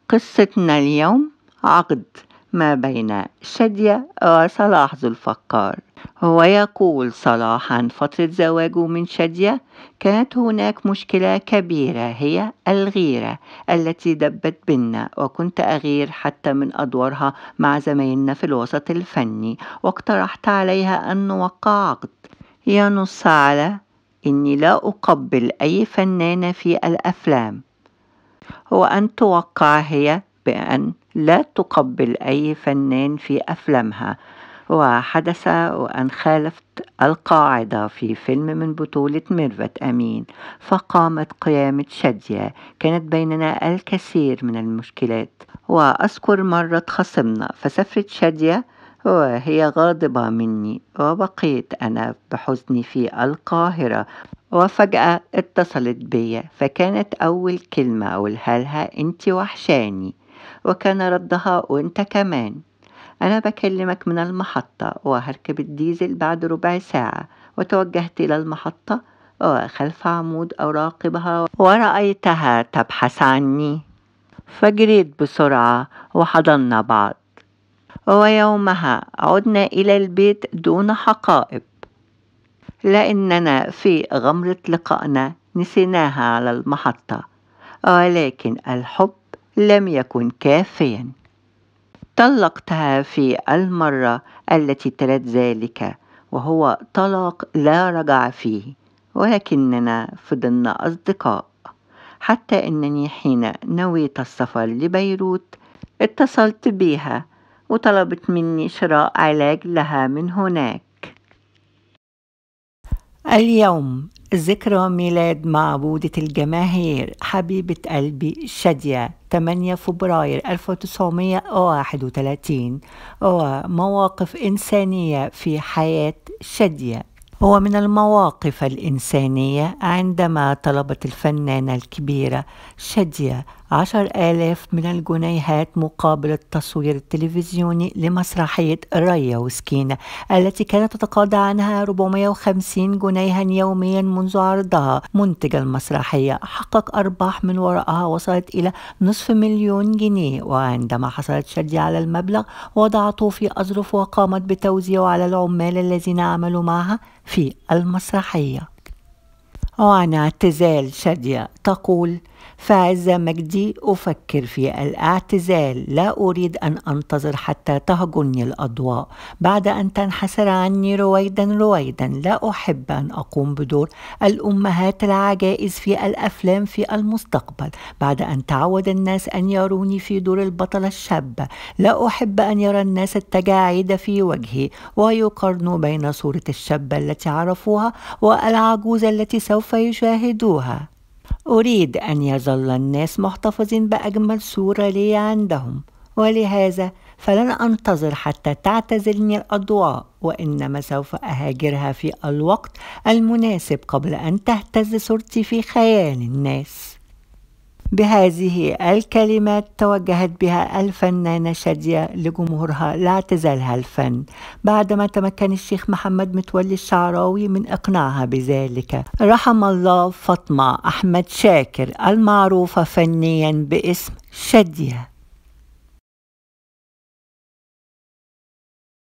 قصتنا اليوم عقد ما بين شادية وصلاح ذو الفقار. ويقول صلاح عن فترة زواجه من شادية: كانت هناك مشكلة كبيرة هي الغيرة التي دبت بنا، وكنت أغير حتى من أدوارها مع زمايلنا في الوسط الفني، واقترحت عليها أن نوقع عقد ينص على إني لا أقبل أي فنانة في الأفلام، وأن توقع هي بأن لا تقبل أي فنان في أفلامها. وحدث وأن خالفت القاعدة في فيلم من بطولة ميرفت أمين، فقامت قيامة شادية. كانت بيننا الكثير من المشكلات، وأذكر مرة خصمنا فسافرت شادية وهي غاضبة مني، وبقيت أنا بحزني في القاهرة، وفجأة اتصلت بي، فكانت أول كلمة أقولها لها: أنت وحشاني. وكان ردها: وأنت كمان. أنا بكلمك من المحطة، وهركب الديزل بعد ربع ساعة. وتوجهت إلى المحطة، وخلف عمود أراقبها، ورأيتها تبحث عني، فجريت بسرعة وحضنا بعض. ويومها عدنا إلى البيت دون حقائب، لأننا في غمرة لقائنا نسيناها على المحطة، ولكن الحب لم يكن كافيا. طلقتها في المرة التي تلت ذلك، وهو طلاق لا رجع فيه، ولكننا فضلنا أصدقاء، حتى أنني حين نويت السفر لبيروت اتصلت بها وطلبت مني شراء علاج لها من هناك. اليوم ذكرى ميلاد معبودة الجماهير، حبيبة قلبي شادية، 8 فبراير 1931. ومواقف إنسانية في حياة شادية. ومن المواقف الإنسانية عندما طلبت الفنانة الكبيرة شادية 10,000 من الجنيهات مقابل التصوير التلفزيوني لمسرحية ريا وسكينة، التي كانت تتقاضى عنها 450 جنيها يوميا منذ عرضها. منتج المسرحية حقق أرباح من وراءها وصلت إلى 500,000 جنيه. وعندما حصلت شادية على المبلغ وضعته في أظرف، وقامت بتوزيعه على العمال الذين عملوا معها في المسرحية. وعن اعتزال شادية تقول: فعز مجدي أفكر في الاعتزال، لا أريد أن أنتظر حتى تهجني الأضواء بعد أن تنحسر عني رويدا رويدا. لا أحب أن أقوم بدور الأمهات العجائز في الأفلام في المستقبل بعد أن تعود الناس أن يروني في دور البطلة الشابة. لا أحب أن يرى الناس التجاعيد في وجهي ويقارنوا بين صورة الشابة التي عرفوها والعجوز التي سوف يشاهدوها. أريد أن يظل الناس محتفظين بأجمل صورة لي عندهم، ولهذا فلن أنتظر حتى تعتزلني الأضواء، وإنما سوف أهاجرها في الوقت المناسب قبل أن تهتز صورتي في خيال الناس. بهذه الكلمات توجهت بها الفنانة شادية لجمهورها لاعتزالها الفن، بعدما تمكن الشيخ محمد متولي الشعراوي من إقناعها بذلك. رحم الله فاطمة أحمد شاكر، المعروفة فنيا باسم شادية.